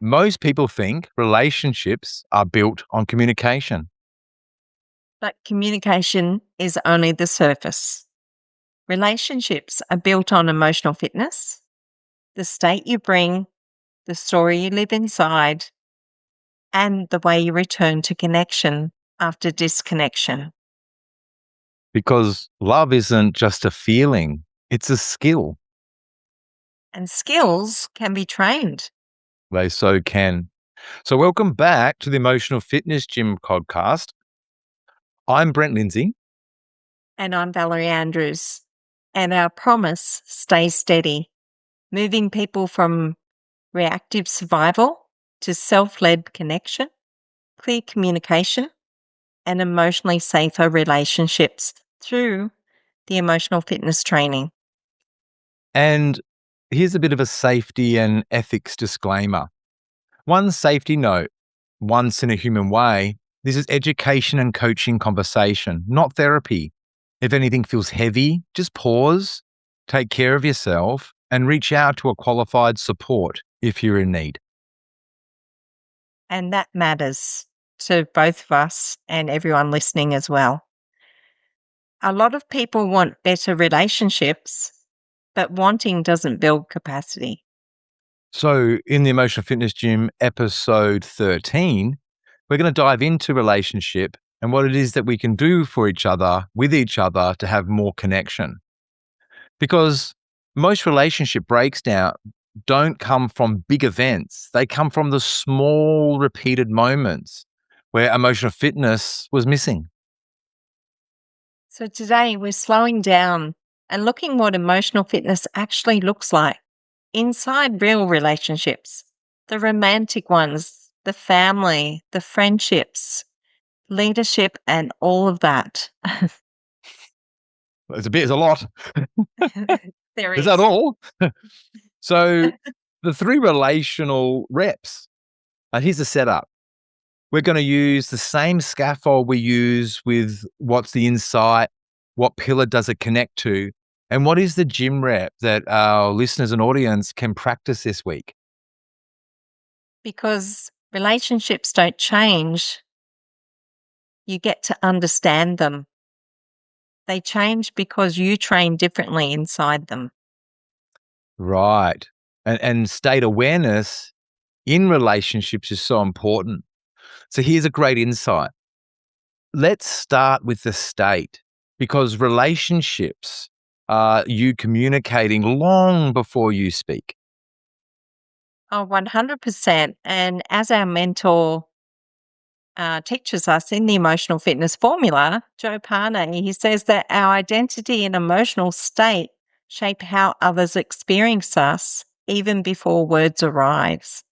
Most people think relationships are built on communication. But communication is only the surface. Relationships are built on emotional fitness, the state you bring, the story you live inside, and the way you return to connection after disconnection. Because love isn't just a feeling, it's a skill. And skills can be trained. They so can. So, welcome back to the Emotional Fitness Gym podcast. I'm Brent Lindsay. And I'm Valerie Andrews. And our promise stays steady, moving people from reactive survival to self-led connection, clear communication, and emotionally safer relationships through the emotional fitness training. And here's a bit of a safety and ethics disclaimer. One safety note: once in a human way, this is education and coaching conversation, not therapy. If anything feels heavy, just pause, take care of yourself, and reach out to a qualified support if you're in need. And that matters to both of us and everyone listening as well. A lot of people want better relationships, but wanting doesn't build capacity. So, in the Emotional Fitness Gym, episode 13, we're going to dive into relationship and what it is that we can do for each other, with each other, to have more connection. Because most relationship breakdown don't come from big events. They come from the small, repeated moments where emotional fitness was missing. So today we're slowing down and looking what emotional fitness actually looks like inside real relationships, the romantic ones, the family, the friendships, leadership, and all of that. It's a lot. There Is that is. all? So, the three relational reps. Here's the setup. We're going to use the same scaffold we use with what's the insight, what pillar does it connect to, and what is the gym rep that our listeners and audience can practice this week. Because relationships don't change, you get to understand them. They change because you train differently inside them. Right. And state awareness in relationships is so important. So here's a great insight. Let's start with the state, because relationships are you communicating long before you speak. Oh, 100%. And as our mentor teaches us in the emotional fitness formula, Joe Parnay, he says that our identity and emotional state shape how others experience us even before words arrive.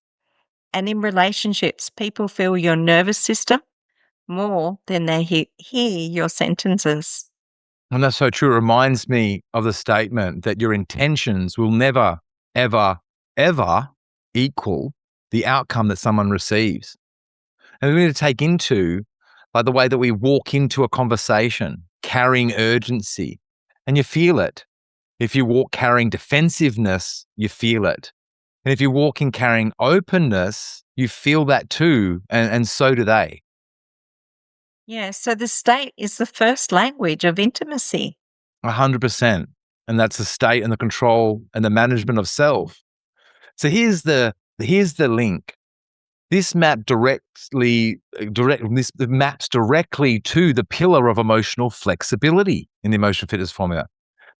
And in relationships, people feel your nervous system more than they hear your sentences. And that's so true. It reminds me of the statement that your intentions will never, ever, ever equal the outcome that someone receives. And we need to take into like the way that we walk into a conversation carrying urgency, and you feel it. If you walk carrying defensiveness, you feel it. And if you walk in carrying openness, you feel that too. And so do they. Yeah, so the state is the first language of intimacy. 100%. And that's the state and the control and the management of self. So here's the link. This maps directly to the pillar of emotional flexibility in the emotional fitness formula.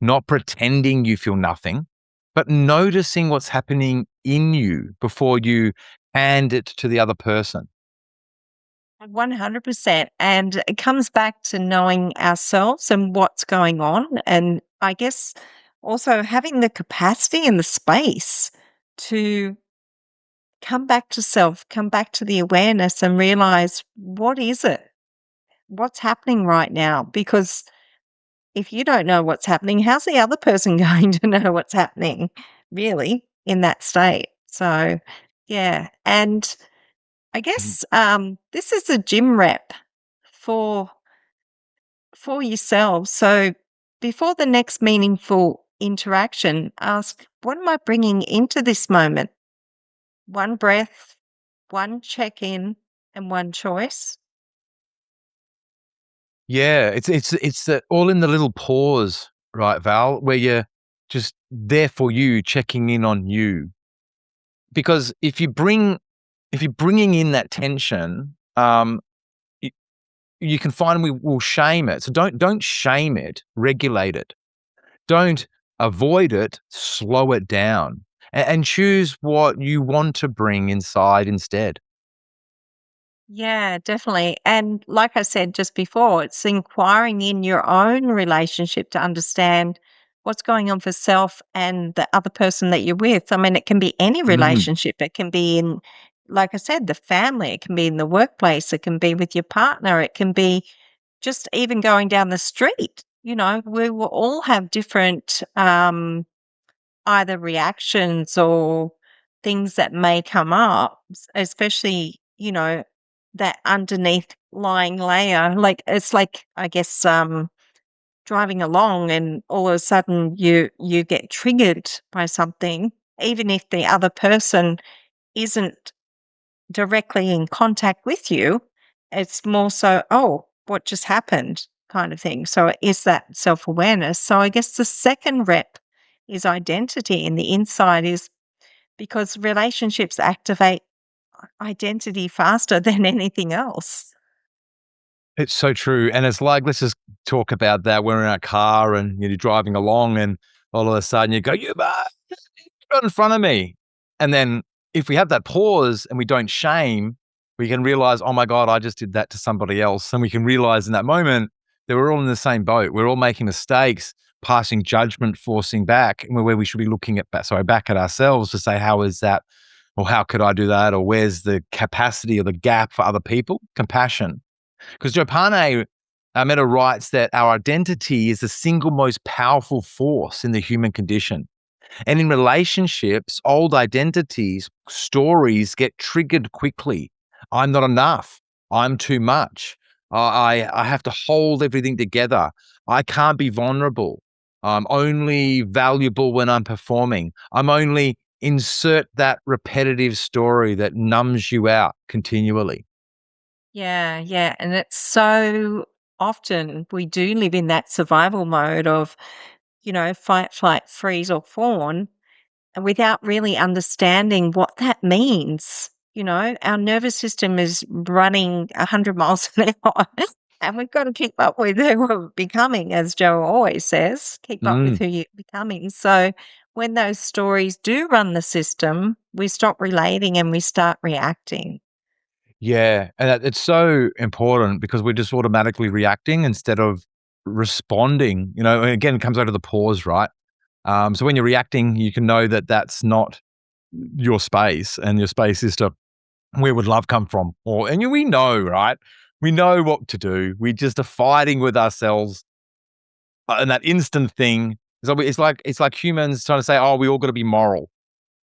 Not pretending you feel nothing, but noticing what's happening in you before you hand it to the other person. 100%. And it comes back to knowing ourselves and what's going on. And I guess also having the capacity and the space to come back to self, come back to the awareness and realize what is it? What's happening right now? Because if you don't know what's happening, how's the other person going to know what's happening really in that state? So, yeah. And I Mhm. guess this is a gym rep for yourselves. So before the next meaningful interaction, ask, what am I bringing into this moment? One breath, one check-in and one choice. Yeah, it's the all in the little pause, right, Val, where you're just there for you, checking in on you. Because if you're bringing in that tension, y you can find we will shame it. So don't shame it, regulate it. Don't avoid it, slow it down, and choose what you want to bring inside instead. Yeah, definitely. And like I said just before, it's inquiring in your own relationship to understand what's going on for self and the other person that you're with. I mean, it can be any Mm. relationship. It can be in, like I said, the family. It can be in the workplace. It can be with your partner. It can be just even going down the street. We will all have different either reactions or things that may come up, especially, that underneath lying layer. Like it's like, I guess, driving along and all of a sudden you get triggered by something, even if the other person isn't directly in contact with you. It's more so, oh, what just happened kind of thing. So it is that self awareness. So I guess the second rep is identity, and the inside is because relationships activate identity faster than anything else. It's so true, and it's like, let's just talk about that. We're in our car and you're driving along, and all of a sudden you go, "You got in front of me." And then if we have that pause and we don't shame, we can realize, "Oh my god, I just did that to somebody else." And we can realize in that moment that we're all in the same boat. We're all making mistakes, passing judgment, forcing back, and where we should be looking at back at ourselves to say, "How is that?" Or "How could I do that?" Or "Where's the capacity or the gap for other people?" Compassion. Because Joe Pane Meta writes that our identity is the single most powerful force in the human condition. And in relationships, old identities, stories get triggered quickly. I'm not enough. I'm too much. I have to hold everything together. I can't be vulnerable. I'm only valuable when I'm performing. I'm only insert that repetitive story that numbs you out continually. Yeah, yeah. And it's so often we do live in that survival mode of, fight, flight, freeze, or fawn, and without really understanding what that means. Our nervous system is running 100 miles an hour, and we've got to keep up with who we're becoming, as Joe always says, keep up with Mm. who you're becoming. So when those stories do run the system, we stop relating and we start reacting. Yeah, and it's so important because we're just automatically reacting instead of responding, and again, it comes out of the pause, right? So when you're reacting, you can know that that's not your space, and your space is to where would love come from? We know, right? We know what to do. We just are fighting with ourselves, and that instant thing. So it's like humans trying to say, "Oh, we all got to be moral."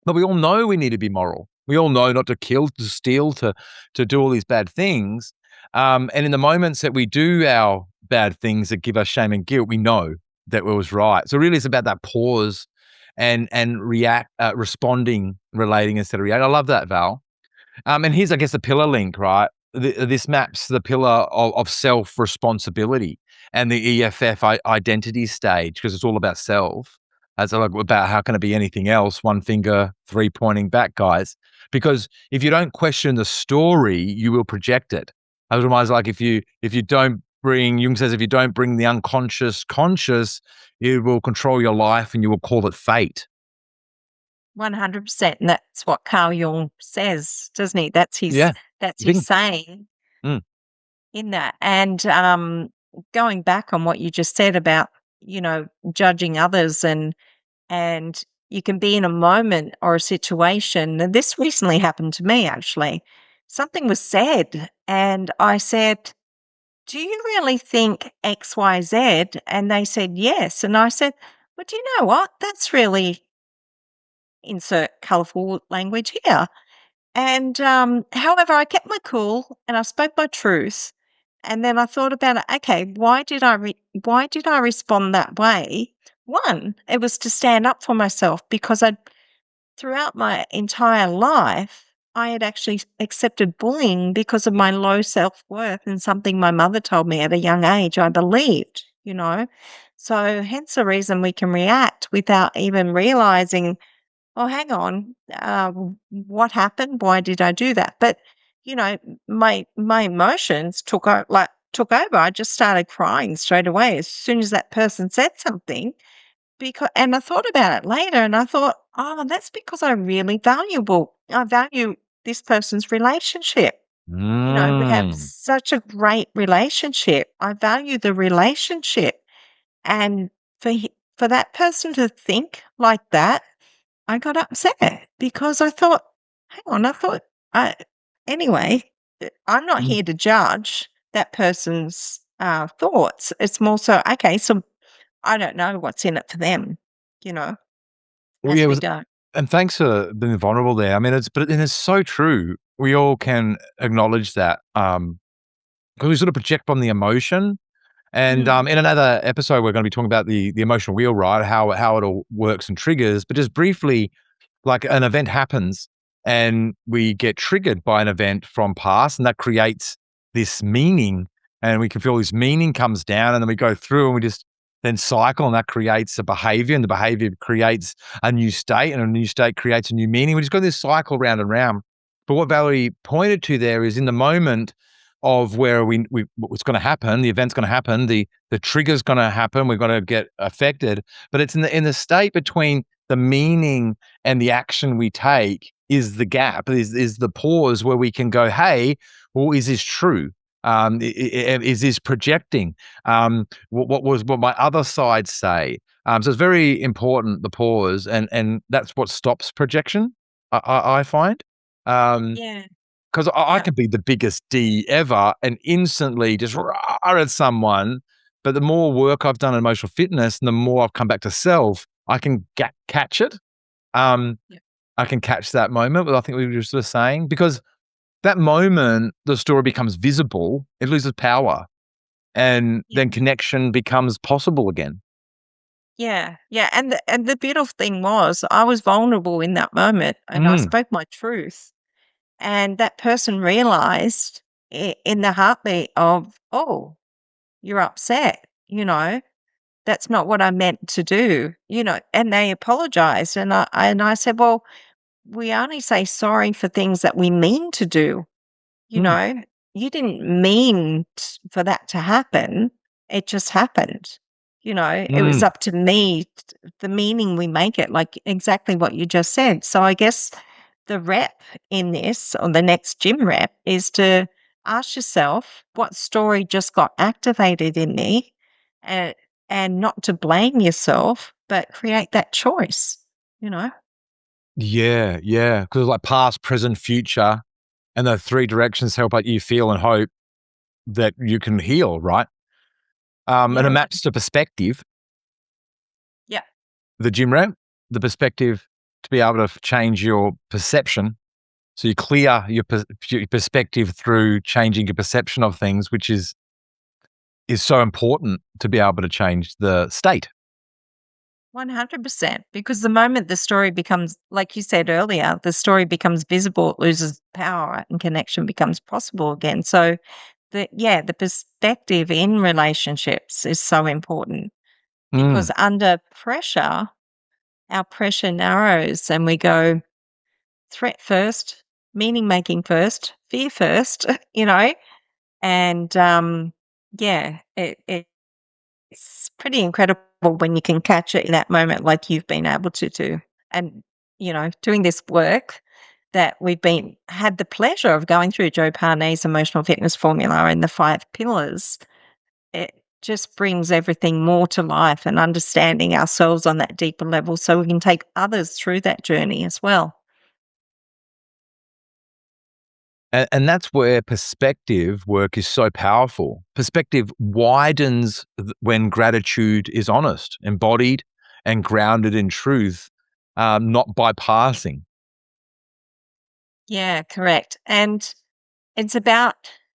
But we all know we need to be moral. We all know not to kill, to steal, to do all these bad things. And in the moments that we do our bad things that give us shame and guilt, we know that it was right. So really, it's about that pause and responding, relating instead of reacting. I love that, Val. And here's, I guess, the pillar link, right? This maps the pillar of self responsibility and the EFF identity stage because it's all about self. As like about how can it be anything else? One finger, three pointing back, guys. Because if you don't question the story, you will project it. Otherwise, like if you don't bring Jung says if you don't bring the unconscious conscious, it will control your life and you will call it fate. 100%. And that's what Carl Jung says, doesn't he? That's his Big. saying Mm. in that. And going back on what you just said about, judging others, and you can be in a moment or a situation. And this recently happened to me actually. Something was said and I said, "Do you really think XYZ?" And they said yes. And I said, "Well, do you know what? That's really insert colourful language here." And, however, I kept my cool and I spoke my truth. And then I thought about it. Okay, why did I respond that way? One, it was to stand up for myself because throughout my entire life, I had actually accepted bullying because of my low self-worth and something my mother told me at a young age I believed, you know? So hence the reason we can react without even realizing, "Oh, hang on, what happened? Why did I do that?" But, you know, my emotions took over. I just started crying straight away as soon as that person said something. Because and I thought about it later and I thought, "Oh, that's because I value this person's relationship." You know, we have Mm. such a great relationship. I value the relationship. And for that person to think like that, I got upset because I thought, "Hang on, I thought I anyway, I'm not Mm. here to judge that person's, thoughts. It's more so, okay, so I don't know what's in it for them, you know, Well, yeah, as it we was go." and thanks for being vulnerable there. I mean, it's so true. We all can acknowledge that, because we sort of project on the emotion. And, Mm, in another episode, we're gonna be talking about the emotional wheel, right? How it all works and triggers. But just briefly, like an event happens and we get triggered by an event from past, and that creates this meaning, and we can feel this meaning comes down, and then we go through and we just then cycle, and that creates a behavior, and the behavior creates a new state, and a new state creates a new meaning. We just go this cycle round and round. But what Valerie pointed to there is in the moment of where we what's going to happen, the event's going to happen, the trigger's going to happen, we're going to get affected, but it's in the state between the meaning and the action we take is the gap, is the pause where we can go, hey, well, is this true? Is this projecting? What my other side say? So it's very important, the pause, and that's what stops projection. I find. Um, yeah, 'Cause I yeah, could be the biggest D ever and instantly just roar at someone, but the more work I've done in emotional fitness and the more I've come back to self, I can catch it. Um, yeah, I can catch that moment, what I think we were sort of saying, because that moment, the story becomes visible, it loses power, and yeah, then connection becomes possible again. yeah, yeah, and the beautiful thing was I was vulnerable in that moment, and I Mm, spoke my truth, and that person realized in the heartbeat of, "Oh, you're upset," you know? "That's not what I meant to do," you know, and they apologized, and I said, "Well, we only say sorry for things that we mean to do." You mm, know, you didn't mean for that to happen. It just happened. You know, it was mm. up to me, the meaning we make it, like exactly what you just said. So I guess the rep in this, or the next gym rep, is to ask yourself what story just got activated in me, and, and not to blame yourself, but create that choice, you know? Yeah, yeah. Because like past, present, future, and the 3 directions help, like, you feel and hope that you can heal, right? And it Yeah. maps to perspective, Yeah. the gym rat, the perspective to be able to change your perception. So you clear your perspective through changing your perception of things, which is so important to be able to change the state. 100%. Because the moment the story becomes, like you said earlier, the story becomes visible, it loses power and connection becomes possible again. So, the perspective in relationships is so important Mm. because under pressure, our pressure narrows and we go threat first, meaning making first, fear first, you know, and yeah, it's pretty incredible when you can catch it in that moment like you've been able to do. And, you know, doing this work that we've been had the pleasure of going through Joe Parnay's emotional fitness formula and the 5 pillars, it just brings everything more to life and understanding ourselves on that deeper level so we can take others through that journey as well. And that's where perspective work is so powerful. Perspective widens when gratitude is honest, embodied, and grounded in truth, not bypassing. Yeah, correct. And it's about,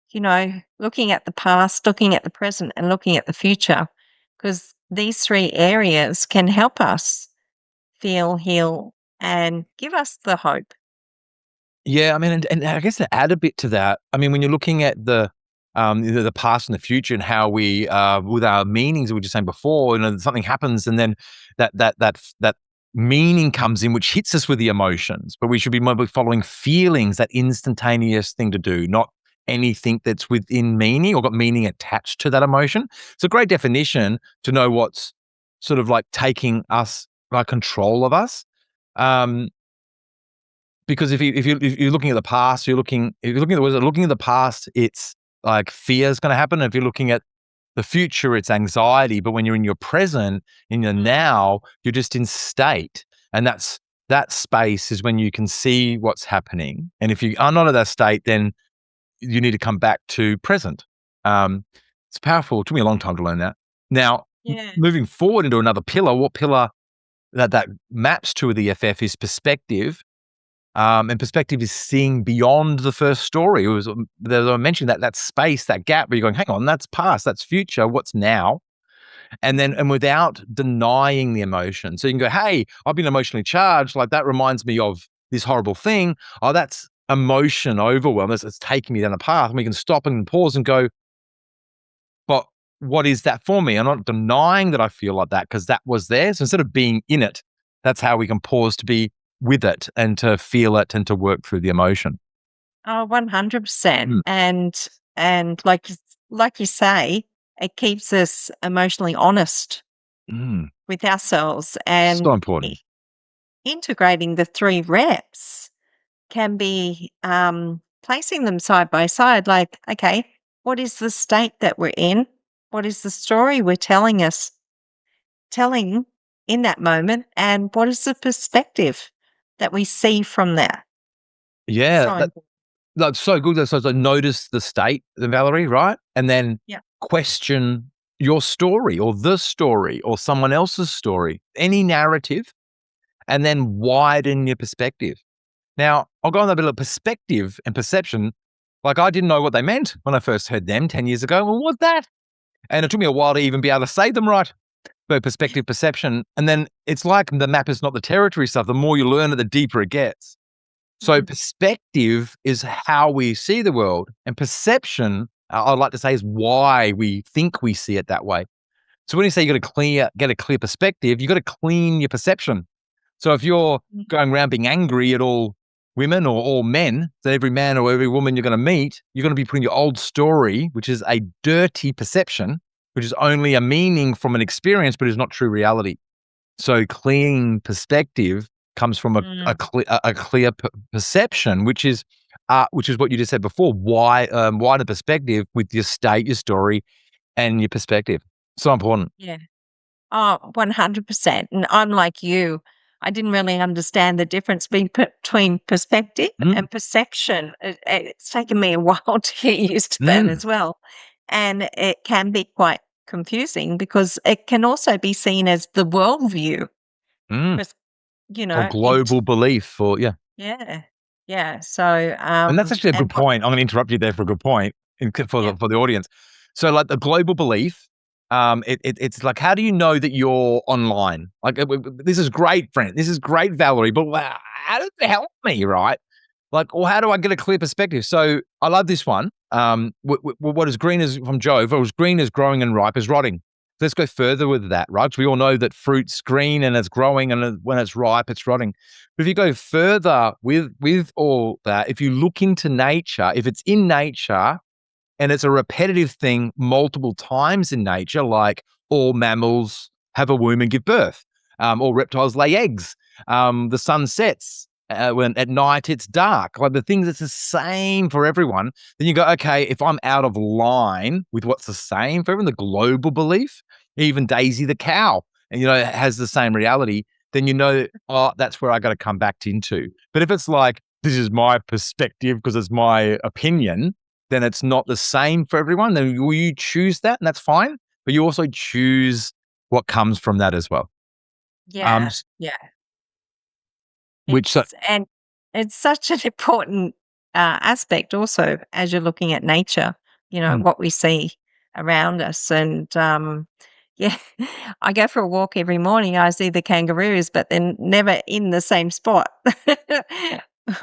you know, looking at the past, looking at the present, and looking at the future, because these 3 areas can help us feel, heal, and give us the hope. Yeah, I mean, and I guess to add a bit to that, I mean, when you're looking at the past and the future and how we, with our meanings, we were just saying before, something happens and then that meaning comes in, which hits us with the emotions, but we should be more following feelings, that instantaneous thing to do, not anything that's within meaning or got meaning attached to that emotion. It's a great definition to know what's sort of like taking us, like, control of us. Um, because if you're looking at the past, if you're looking at the past, it's like fear is going to happen. If you're looking at the future, it's anxiety. But when you're in your present, in your Mm. now, you're just in state, and that space is when you can see what's happening. And if you are not at that state, then you need to come back to present. Um, it's powerful. It took me a long time to learn that. Now, Yeah. moving forward into another pillar, what pillar that maps to the FF is perspective. And perspective is seeing beyond the first story. It was, as I mentioned, that space, that gap where you're going, hang on, that's past, that's future, what's now? And without denying the emotion. So you can go, hey, I've been emotionally charged. Like, that reminds me of this horrible thing. Oh, that's emotion overwhelm. It's taking me down a path. And we can stop and pause and go, but what is that for me? I'm not denying that I feel like that because that was there. So instead of being in it, that's how we can pause to be with it and to feel it and to work through the emotion. Oh, 100%. Mm, And like you say, it keeps us emotionally honest mm, with ourselves, so and important. integrating the 3 reps can be, placing them side by side, like, okay, what is the state that we're in? What is the story we're telling in that moment? And what is the perspective that we see from that? Yeah, So important. that's so good. So notice the state, Valerie, right? And then Yeah. question your story or the story or someone else's story, any narrative, and then widen your perspective. Now, I'll go on that bit of perspective and perception. Like, I didn't know what they meant when I first heard them 10 years ago. Well, what's that? And it took me a while to even be able to say them right. But perspective, perception. And then it's like the map is not the territory stuff. The more you learn it, the deeper it gets. So Mm, perspective is how we see the world, and perception, I'd like to say, is why we think we see it that way. So when you say you got to get a clear perspective, you got to clean your perception. So if you're mm, going around being angry at all women or all men, that every man or every woman you're going to meet, you're going to be putting your old story, which is a dirty perception, which is only a meaning from an experience, but is not true reality. So clean perspective comes from mm. a clear perception, which is what you just said before. Why wider perspective with your state, your story, and your perspective. So important. Yeah. Oh, 100%. And I'm like you. I didn't really understand the difference between perspective Mm, and perception. It's taken me a while to get used to that mm, as well. And it can be quite confusing because it can also be seen as the worldview. mm. Pers- You Or know, global belief, or yeah. yeah, yeah. So, And that's actually a and good point. I'm going to interrupt you there for a good point for yeah, the audience. So, like, the global belief, it's like, how do you know that you're online? Like, this is great, friend. This is great, Valerie. But wow, how does it help me, right? Like, or how do I get a clear perspective? So, I love this one. What is green is from Jove. What is green is growing and ripe is rotting. Let's go further with that, right? 'Cause we all know that fruit's green and it's growing, and when it's ripe, it's rotting. But if you go further with all that, if you look into nature, if it's in nature and it's a repetitive thing multiple times in nature, like all mammals have a womb and give birth, all reptiles lay eggs, the sun sets. When at night it's dark, like the things that's the same for everyone, then you go, okay, if I'm out of line with what's the same for everyone, the global belief, even Daisy the cow, and has the same reality, then oh, that's where I got to come back into. But if it's like, this is my perspective because it's my opinion, then it's not the same for everyone. Then you choose that, and that's fine. But you also choose what comes from that as well. yeah, S yeah. which so And it's such an important, aspect also as you're looking at nature, mm, what we see around us, and, yeah, I go for a walk every morning, I see the kangaroos, but they're never in the same spot.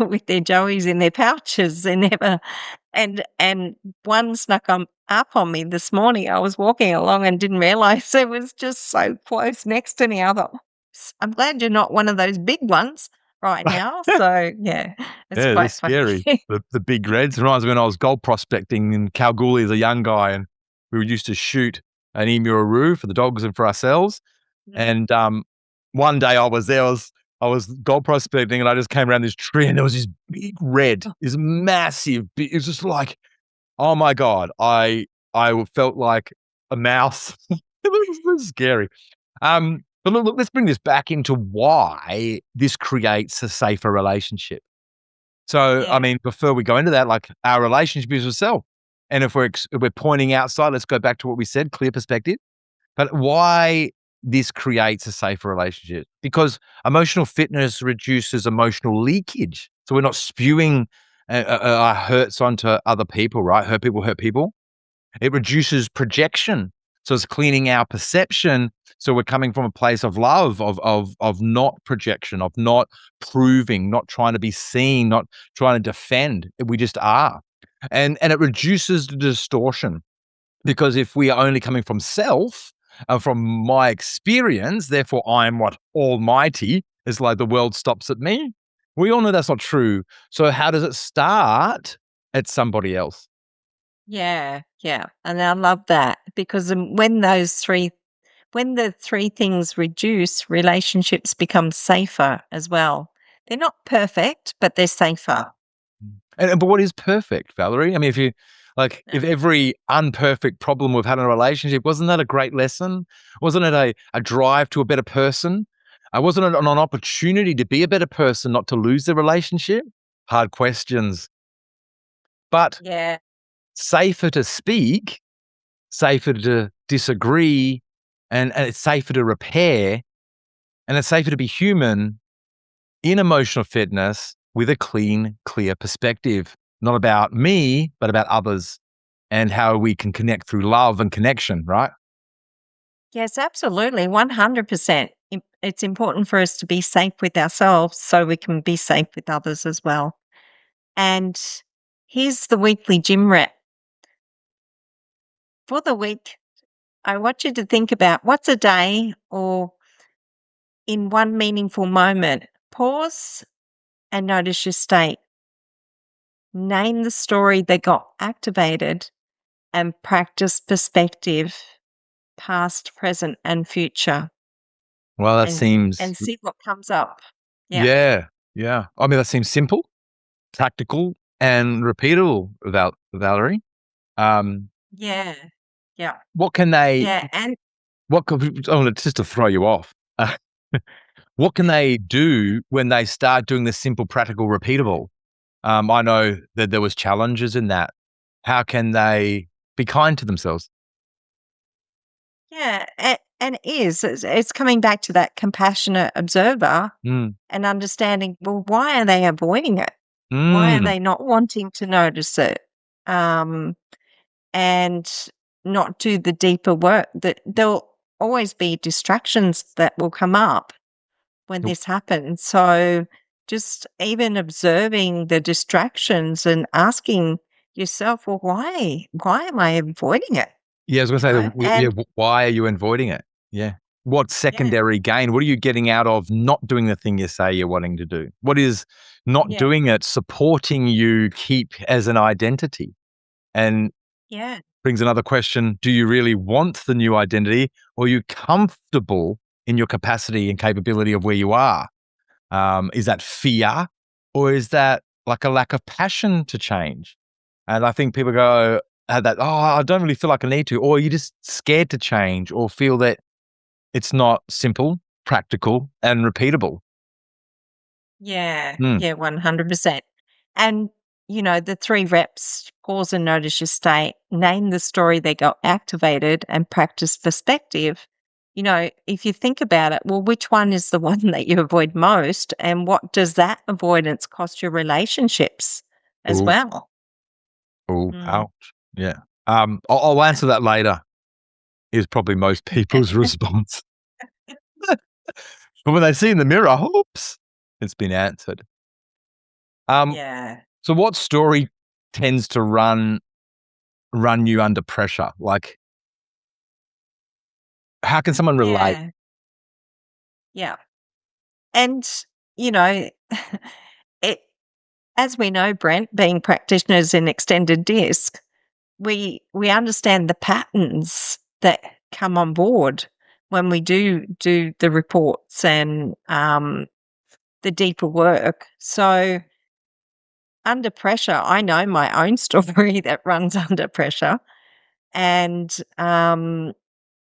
with their joeys in their pouches. They never and one snuck up on me this morning. I was walking along and didn't realize it was just so close next to me. I thought, I'm glad you're not one of those big ones right now." So, yeah, it's Yeah, they're quite funny. scary. The big reds. Reminds me when I was gold prospecting in Kalgoorlie as a young guy, and we would used to shoot an emu for the dogs and for ourselves. Mm. And one day I was there, I was gold prospecting, and I just came around this tree, and there was this big red, Oh, this massive. It was just like, oh my god, I felt like a mouse. It was scary. But look, let's bring this back into why this creates a safer relationship. So, I yeah, mean, before we go into that, like our relationship is with self. And if we're pointing outside, let's go back to what we said, clear perspective. But why this creates a safer relationship? Because emotional fitness reduces emotional leakage. So we're not spewing our hurts onto other people, right? Hurt people hurt people. It reduces projection. So it's cleaning our perception. So we're coming from a place of love, of not projection, of not proving, not trying to be seen, not trying to defend. We just are. And it reduces the distortion. Because if we are only coming from self, from my experience, therefore I'm what almighty, is like the world stops at me. We all know that's not true. So how does it start at somebody else? yeah, yeah, and I love that because, when the 3 things reduce, relationships become safer as well. They're not perfect, but they're safer. And but what is perfect, Valerie? I mean, Uh, if every unperfect problem we've had in a relationship, wasn't that a great lesson? Wasn't it a drive to a better person? Wasn't it an opportunity to be a better person, not to lose the relationship? Hard questions, but yeah, safer to speak, safer to disagree, and it's safer to repair, and it's safer to be human in emotional fitness with a clean, clear perspective, not about me, but about others and how we can connect through love and connection, right? yes, absolutely, 100%. It's important for us to be safe with ourselves so we can be safe with others as well. And here's the weekly gym rep. For the week, I want you to think about what's a day or in one meaningful moment. Pause and notice your state. Name the story that got activated and practice perspective, past, present, and future, Well, that and seems, see what comes up. Yeah. yeah, yeah. I mean, that seems simple, tactical, and repeatable, Valerie. Um, Yeah. Yeah. what can they, Yeah. And what could, oh, just to throw you off, what can they do when they start doing the simple, practical, repeatable? I know that there was challenges in that. How can they be kind to themselves? yeah, and it's coming back to that compassionate observer Mm, and understanding, well, why are they avoiding it? Why are mm. they not wanting to notice it? Um, and not do the deeper work. That there'll always be distractions that will come up when Nope. this happens. So just even observing the distractions and asking yourself, well, why am I avoiding it? Yeah, I was gonna You say, know, and why are you avoiding it? Yeah. What yeah, secondary gain? What are you getting out of not doing the thing you say you're wanting to do? What is not yeah, doing it supporting you keep as an identity? And yeah, brings another question, do you really want the new identity, or are you comfortable in your capacity and capability of where you are? Is that fear, or is that like a lack of passion to change? And I think people go, have that, oh, I don't really feel like I need to, or you're just scared to change, or feel that it's not simple, practical, and repeatable. yeah, Mm. yeah, 100%. And, the 3 reps, pause and notice your state, name the story that got activated, and practice perspective. If you think about it, well, which one is the one that you avoid most? And what does that avoidance cost your relationships as Oh, well? oh, Mm. ouch. Yeah. I'll answer that later, is probably most people's response. But when they see in the mirror, oops, it's been answered. Yeah. So what story tends to run you under pressure? Like, how can someone relate? Yeah. Yeah. And, you know, it as we know, Brent, being practitioners in extended disc, we understand the patterns that come on board when we do the reports and the deeper work. So under pressure, I know my own story that runs under pressure, and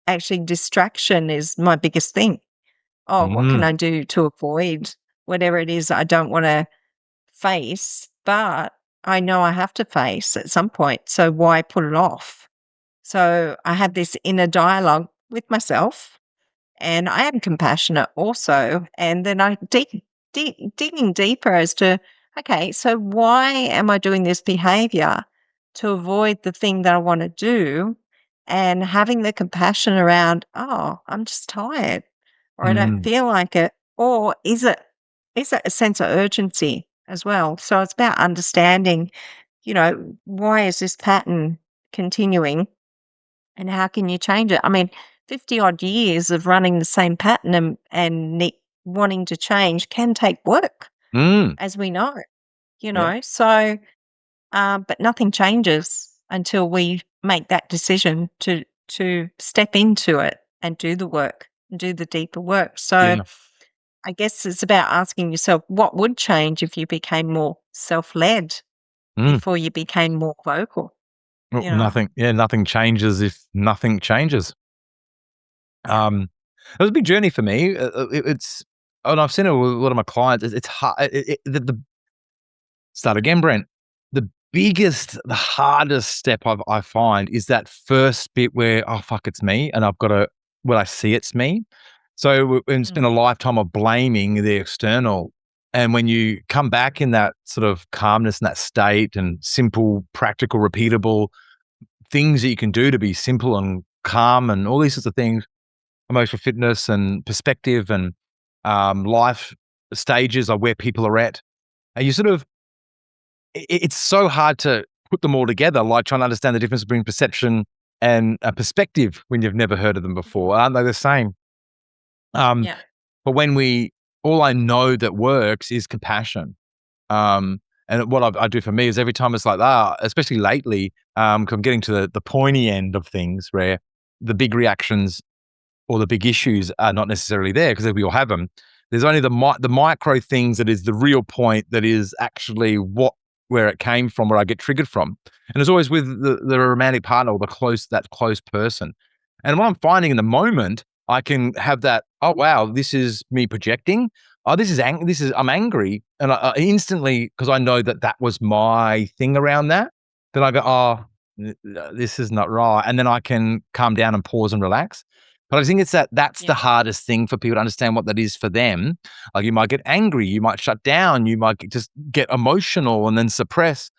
actually distraction is my biggest thing. Oh, what can Mm, I do to avoid whatever it is I don't want to face, but I know I have to face at some point. So why put it off? So I had this inner dialogue with myself, and I am compassionate also. And then I digging deeper as to, okay, so why am I doing this behavior to avoid the thing that I want to do? And having the compassion around, oh, I'm just tired, or I don't mm, feel like it, or is it a sense of urgency as well? So it's about understanding, why is this pattern continuing and how can you change it? I mean, 50 odd years of running the same pattern and wanting to change can take work, mm. as we know, Yeah. So, but nothing changes until we make that decision to step into it and do the work and do the deeper work. So, Yeah. I guess it's about asking yourself what would change if you became more self led Mm. before you became more vocal, Well, you know? nothing. Yeah, nothing changes if nothing changes. Yeah. It was a big journey for me. It's, and I've seen it with a lot of my clients. It's hard. The start again, Brent. The hardest step I find is that first bit where, oh fuck, it's me, and I've got to, when I see it's me. So and spend Mm. a lifetime of blaming the external, and when you come back in that sort of calmness and that state, and simple, practical, repeatable things that you can do to be simple and calm, and all these sorts of things, emotional fitness and perspective and life stages of where people are at, and you sort of it's so hard to put them all together, like trying to understand the difference between perception and a perspective when you've never heard of them before. Aren't they the same? Um, Yeah. but when all I know that works is compassion. Um, and what I do for me is every time it's like that, especially lately, 'cause I'm getting to the pointy end of things where the big reactions or the big issues are not necessarily there because we all have them. There's only the micro things that is the real point that is actually where it came from, where I get triggered from, and it's always with the romantic partner or that close person. And what I'm finding in the moment, I can have that. Oh wow, this is me projecting. Oh, I'm angry, and I instantly, because I know that was my thing around that. Then I go, oh, this is not right, and then I can calm down and pause and relax. But I think that's the Yeah. hardest thing for people to understand what that is for them. Like, you might get angry, you might shut down, you might just get emotional and then suppress.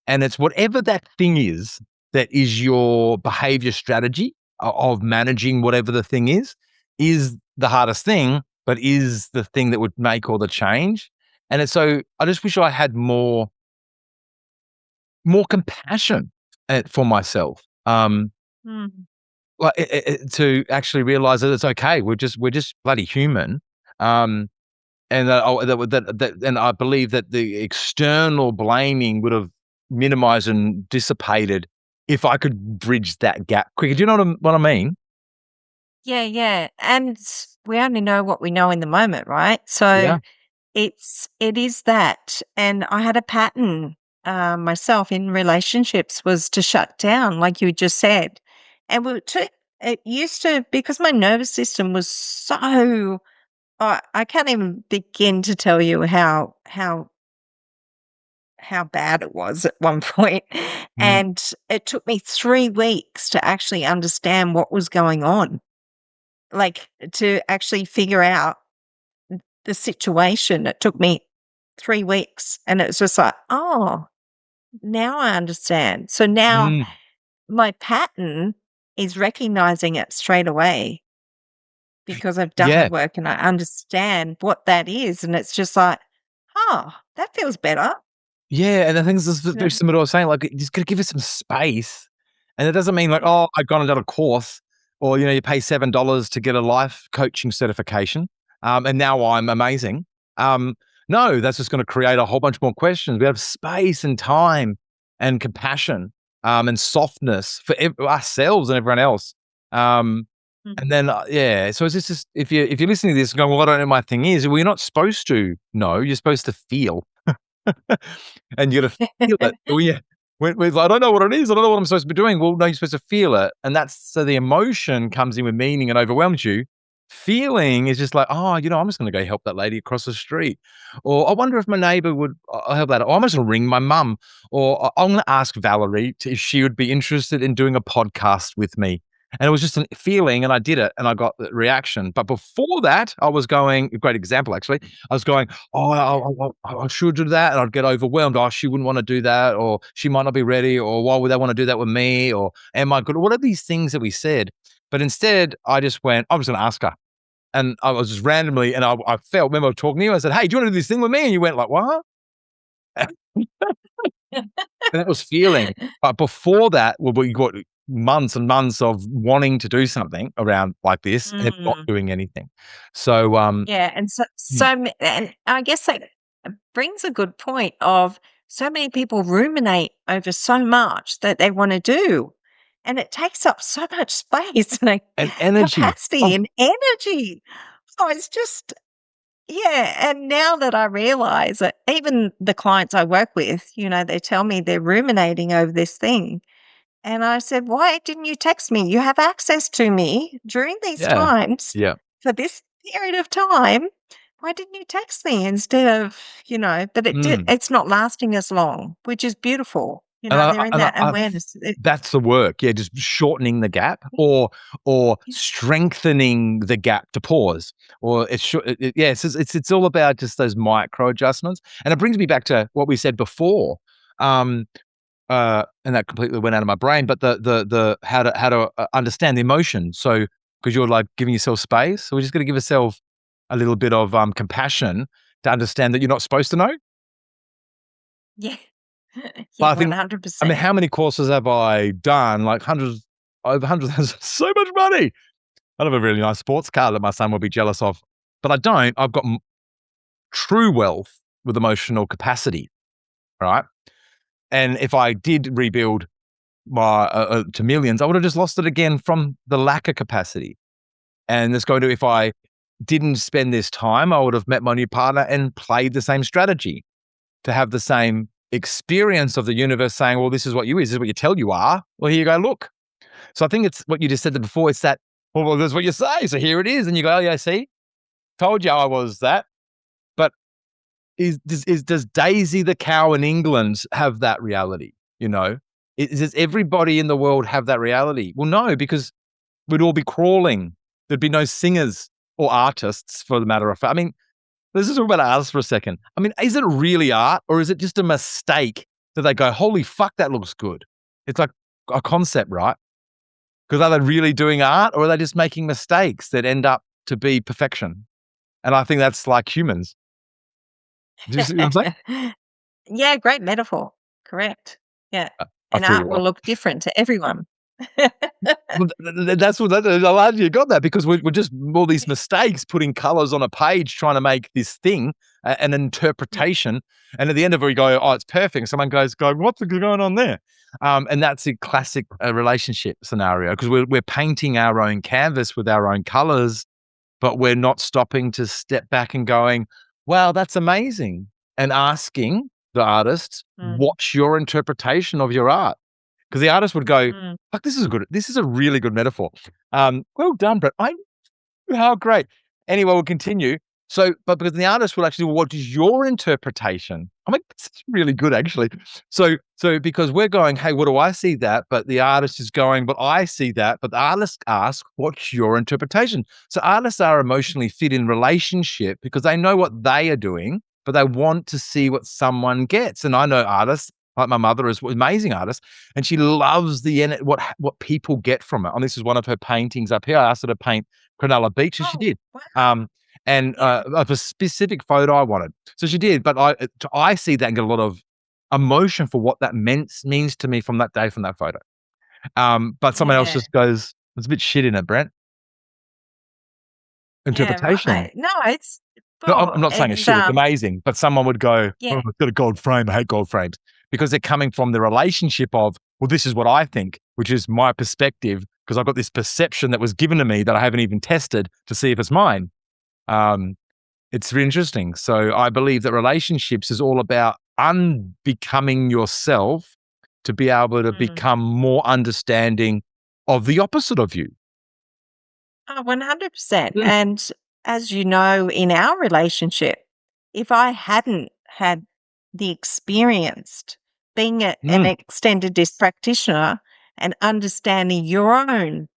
And it's whatever that thing is that is your behavior strategy of managing whatever the thing is the hardest thing, but is the thing that would make all the change. And it's so I just wish I had more compassion for myself. Mm. Like, to actually realize that it's okay. We're just bloody human. Um, and and I believe that the external blaming would have minimized and dissipated if I could bridge that gap quicker. Do you know what I mean? Yeah, yeah. And we only know what we know in the moment, right? So Yeah. it is that. And I had a pattern myself in relationships was to shut down, like you just said. And it used to, because my nervous system was so, I can't even begin to tell you how bad it was at one point. Mm, And it took me 3 weeks to actually understand what was going on, like to actually figure out the situation. It took me 3 weeks, and it's just like, oh, now I understand. So now mm, my pattern is recognizing it straight away because I've done the yeah. work and I understand what that is. And it's just like, oh, that feels better. Yeah, and I think this is So very similar to what I was saying, like, you just gotta give it some space, and it doesn't mean like, yeah. "Oh, I've gone and done a course," or, you pay $7 to get a life coaching certification, and now I'm amazing. Um, no, that's just gonna create a whole bunch more questions. We have space and time and compassion, and softness for ourselves and everyone else. Um, and Mhm. then, yeah, so it's just if you're listening to this and going, "Well, I don't know what my thing is," well, you're not supposed to know, you're supposed to feel. And you gotta feel it. Well, yeah. When I don't know what it is, I don't know what I'm supposed to be doing. Well, no, you're supposed to feel it, and that's so the emotion comes in with meaning and overwhelms you. Feeling is just like, "Oh, I'm just gonna go help that lady across the street," or, "I wonder if my neighbor would I'll help that," or, "I'm just gonna ring my mum," or, I'm gonna ask Valerie if she would be interested in doing a podcast with me." And it was just a feeling, and I did it, and I got the reaction. But before that, I was going a great example, actually. I was going, "Oh, I should do that," and I'd get overwhelmed. "Oh, she wouldn't wanna do that," or, "She might not be ready," or, "Why would they wanna do that with me?" or, "Am I good?" What are these things that we said? But instead, I just went, "I'm just gonna ask her." And I was just randomly and I felt remember talking to you, I said, "Hey, do you wanna do this thing with me?" And you went like, "What?" And that was feeling. But before that, well, we got months and months of wanting to do something around like this and not Mm. doing anything. So, Yeah, and mm, and I guess that brings a good point of so many people ruminate over so much that they wanna do, and it takes up so much space and, and energy. capacity Oh, and energy. Oh, it's just yeah, and now that I realize that even the clients I work with, they tell me they're ruminating over this thing, and I said, "Why didn't you text me? You have access to me during these yeah. times Yeah. for this period of time. Why didn't you text me instead of, but Mm. it's not lasting as long, which is beautiful. And They're in that I awareness. that's the work, yeah, just shortening the gap or strengthening the gap to pause, or yeah, it's all about just those micro adjustments, and it brings me back to what we said before, um, and that completely went out of my brain, but the how to understand the emotion, so because 'cause you're, like, giving yourself space, so we just gotta give ourselves a little bit of, compassion to understand that you're not supposed to know. Yeah. But Yeah, I think I mean, 100%. how many courses have I done? Like hundreds, over hundreds. So much money. I have a really nice sports car that my son would be jealous of, but I don't. I've got true wealth with emotional capacity, right? And if I did rebuild my to millions, I would have just lost it again from the lack of capacity. And it's going to if I didn't spend this time, I would have met my new partner and played the same strategy to have the same experience of the universe saying, "Well, this is what you is. This is what you tell you are. Well, here you go. Look." So I think it's what you just said before. It's that, well, that's what you say. So here it is. And you go, "Oh, yeah, see, told you I was that." But does Daisy the cow in England have that reality? Does everybody in the world have that reality? Well, no, because we'd all be crawling. There'd be no singers or artists, for the matter of fact. I mean, let's just talk about artists for a second. I mean, is it really art or is it just a mistake that they go, "Holy fuck, that looks good"? It's like a concept, right? Because are they really doing art or are they just making mistakes that end up to be perfection? And I think that's like humans. Do you see what I'm saying? Yeah, great metaphor. Correct. Yeah, I and feel art you. will look different to everyone. Well, that's what I'm glad you got that because we're just all these mistakes putting colors on a page trying to make this thing an Yeah. interpretation. And at the end of it, we go, "Oh, it's perfect." Someone going, "What's going on there?" And that's a classic relationship scenario because we're painting our own canvas with our own colors, but we're not stopping to step back and going, "Wow, that's amazing," and asking the artist, Mm, "What's your interpretation of your art?" Because the artist would go, mm. "Fuck, this is a really good metaphor." Well done, Brett. How great. Anyway, we'll continue. So, but because the artist will actually, "Well, what is your interpretation?" I'm like, "This is really good, actually." So because we're going, "Hey, what do I see that?" But the artist is going, "But I see that." But the artist asks, "What's your interpretation?" So artists are emotionally fit in relationship because they know what they are doing, but they want to see what someone gets. And I know artists, like my mother is an amazing artist, and she loves what people get from it. And this is one of her paintings up here. I asked her to paint Cronulla Beach, and she Oh, did. wow. Um, and Yeah. of a specific photo I wanted. So she did, but I see that and get a lot of emotion for what that means to me from that day, from that photo. But someone else Yeah. just goes, "There's a bit shit in it, Brent." Yeah, Interpretation. right. No, it's No, well, I'm not saying it's and, shit, it's amazing, but someone would go, "Oh, yeah. it's got a gold frame, I hate gold frames." Because they're coming from the relationship of, "Well, this is what I think," which is my perspective, because I've got this perception that was given to me that I haven't even tested to see if it's mine. Um, it's really interesting. So I believe that relationships is all about unbecoming yourself to be able to Mm. become more understanding of the opposite of you. Oh, 100%. Mm, And as you know, in our relationship, if I hadn't had the experience being an mm. extended disc practitioner and understanding your own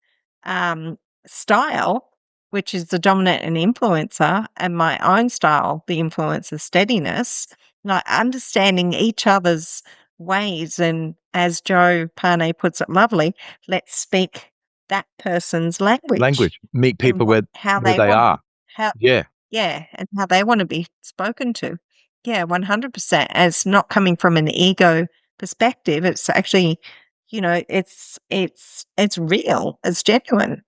um, style, which is the dominant and influencer, and my own style, the influencer steadiness, like understanding each other's ways. And as Joe Pane puts it lovely, let's speak that person's language Language. Meet and people where how they they want are. how Yeah. yeah, and how they want to be spoken to. Yeah, 100%. It's not coming from an ego perspective. It's actually, it's real. It's genuine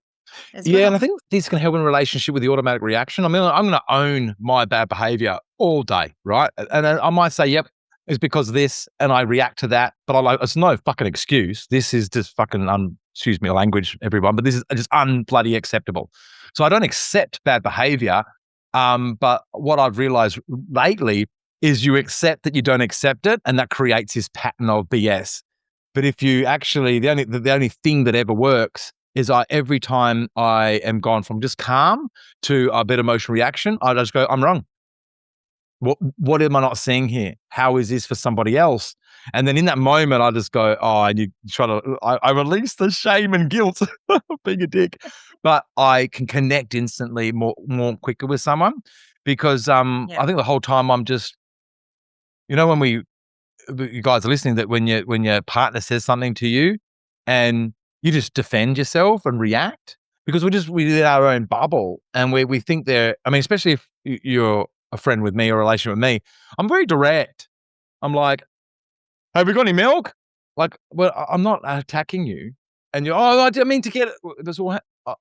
as Yeah, and I well. think this can help in relationship with the automatic reaction. I mean, I'm going to own my bad behavior all day, right? And I might say, "Yep, it's because of this," and I react to that. But I like, it's no fucking excuse. This is just fucking excuse me, language, everyone. But this is just unbloody acceptable. So I don't accept bad behavior. But what I've realized lately is you accept that you don't accept it, and that creates this pattern of BS. But if you actually, the only thing that ever works is every time I am gone from just calm to a bit emotional reaction, I just go, "I'm wrong. What am I not seeing here? How is this for somebody else?" And then in that moment, I just go, "Oh," and you try to, I release the shame and guilt of being a dick, but I can connect instantly more quicker with someone because Yeah. I think the whole time I'm just, when you guys are listening, that when your partner says something to you and you just defend yourself and react because we're in our own bubble and we think they're, I mean, especially if you're a friend with me or a relation with me, I'm very direct. I'm like, "Have we got any milk?" Like, well, I'm not attacking you. And you're, "Oh, I didn't mean to get it." That's all.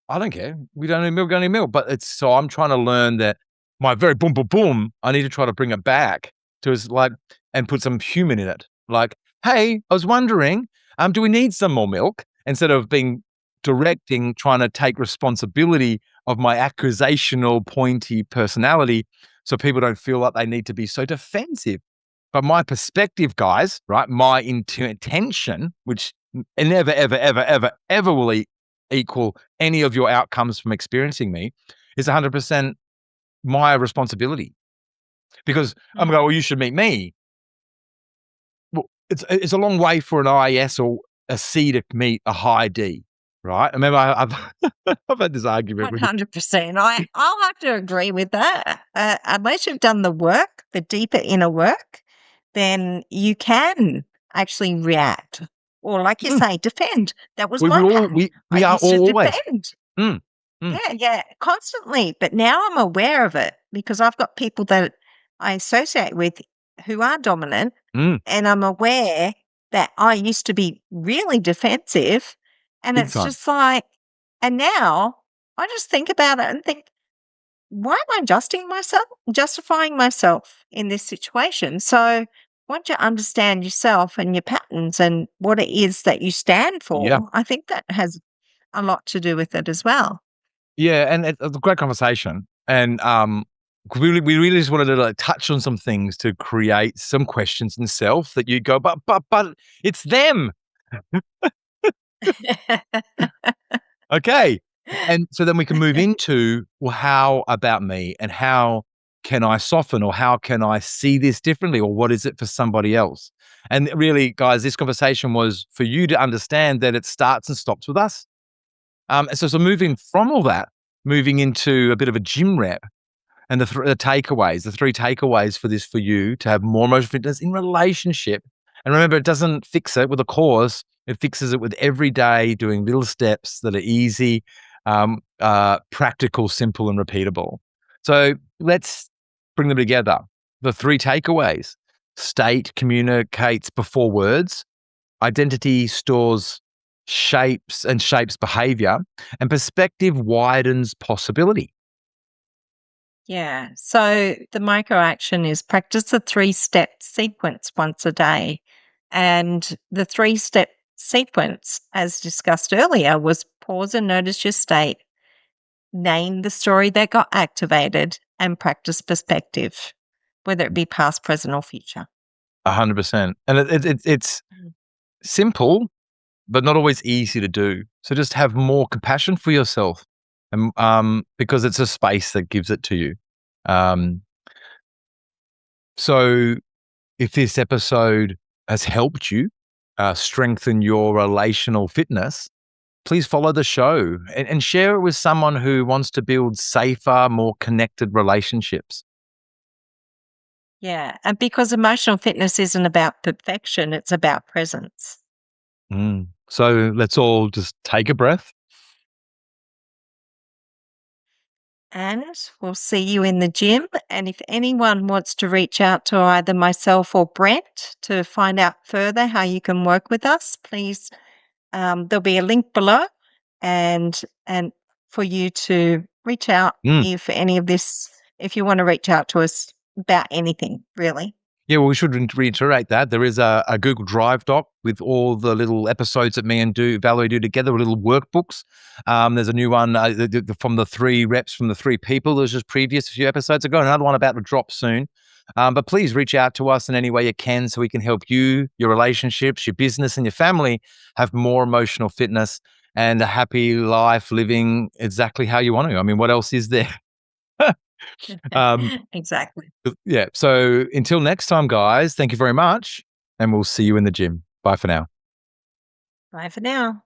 I don't care. We don't need milk, got any milk. But it's, so I'm trying to learn that my very boom, boom, boom, I need to try to bring it back to us, like, and put some human in it. Like, "Hey, I was wondering, do we need some more milk?" Instead of being directing, trying to take responsibility of my accusational, pointy personality so people don't feel like they need to be so defensive. But my perspective, guys, right? My intention, which never, ever, ever, ever, ever will equal any of your outcomes from experiencing me, is 100% my responsibility. Because I'm Mm. going, "Well, you should meet me." Well, it's a long way for an IS or a C to meet a high D, right? I remember I've I've had this argument with. 100%. I'll have to agree with that. Unless you've done the work, the deeper inner work, then you can actually react or, like you Mm, say, defend. That was we my all pattern. I we are used to all always. defend. Mm, mm, Yeah, yeah, constantly. But now I'm aware of it because I've got people that I associate with who are dominant, mm, and I'm aware that I used to be really defensive. And big it's time. just like, and now I just think about it and think, why am I justifying myself in this situation? So once you understand yourself and your patterns and what it is that you stand Yeah. for, I think that has a lot to do with it as well. Yeah, and it's a great conversation, and, 'cause we really just wanted to, like, touch on some things to create some questions in self that you go, "But it's them." Okay, and so then we can move into, well, how about me, and how can I soften, or how can I see this differently, or what is it for somebody else? And really, guys, this conversation was for you to understand that it starts and stops with us. So moving from all that, moving into a bit of a gym rep. And the three takeaways for this for you to have more emotional fitness in relationship. And remember, it doesn't fix it with a course. It fixes it with every day doing little steps that are easy, practical, simple, and repeatable. So let's bring them together. The three takeaways. state communicates before words. Identity stores shapes behavior, and perspective widens possibility. Yeah. So the micro action is practice the 3-step sequence once a day. And the 3-step sequence, as discussed earlier, was pause and notice your state, name the story that got activated, and practice perspective, whether it be past, present, or future. 100%. And it's Mm. simple, but not always easy to do. So just have more compassion for yourself, and because it's a space that gives it to you. Um, so if this episode has helped you strengthen your relational fitness, please follow the show and share it with someone who wants to build safer, more connected relationships. Yeah. And because emotional fitness isn't about perfection, it's about presence. So let's all just take a breath. And we'll see you in the gym. And if anyone wants to reach out to either myself or Brent to find out further how you can work with us, please, there'll be a link below and for you to reach out Mm. if you want to reach out to us about anything, really. Yeah, well, we should reiterate that. There is a Google Drive doc with all the little episodes that me and Valerie do together, little workbooks. There's a new one from the 3 reps from the 3 people. There was just previous a few episodes ago, another one about to drop soon. But please reach out to us in any way you can so we can help you, your relationships, your business, and your family have more emotional fitness and a happy life living exactly how you want to. I mean, what else is there? um, Exactly. yeah. So until next time, guys, thank you very much. And we'll see you in the gym. Bye for now. Bye for now.